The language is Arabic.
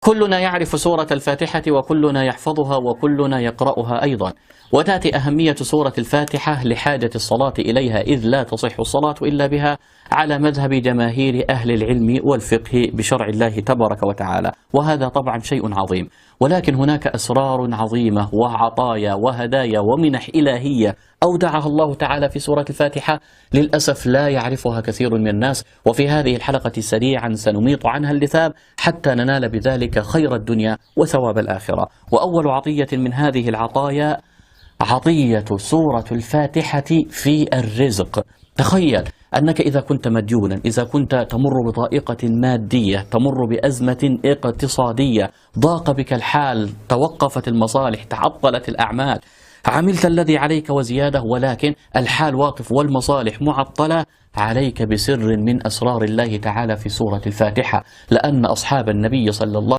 كلنا يعرف سورة الفاتحة وكلنا يحفظها وكلنا يقرأها أيضا، وتأتي أهمية سورة الفاتحة لحاجة الصلاة إليها، إذ لا تصح الصلاة إلا بها على مذهب جماهير أهل العلم والفقه بشرع الله تبارك وتعالى، وهذا طبعا شيء عظيم. ولكن هناك أسرار عظيمة وعطايا وهدايا ومنح إلهية أودعها الله تعالى في سورة الفاتحة للأسف لا يعرفها كثير من الناس، وفي هذه الحلقة سريعا سنميط عنها اللثام حتى ننال بذلك خير الدنيا وثواب الآخرة. وأول عطية من هذه العطايا عطية سورة الفاتحة في الرزق. تخيل أنك إذا كنت مديونا، إذا كنت تمر بضائقة مادية، تمر بأزمة اقتصادية، ضاق بك الحال، توقفت المصالح، تعطلت الأعمال، عملت الذي عليك وزيادة، ولكن الحال واقف والمصالح معطلة، عليك بسر من أسرار الله تعالى في سورة الفاتحة، لأن أصحاب النبي صلى الله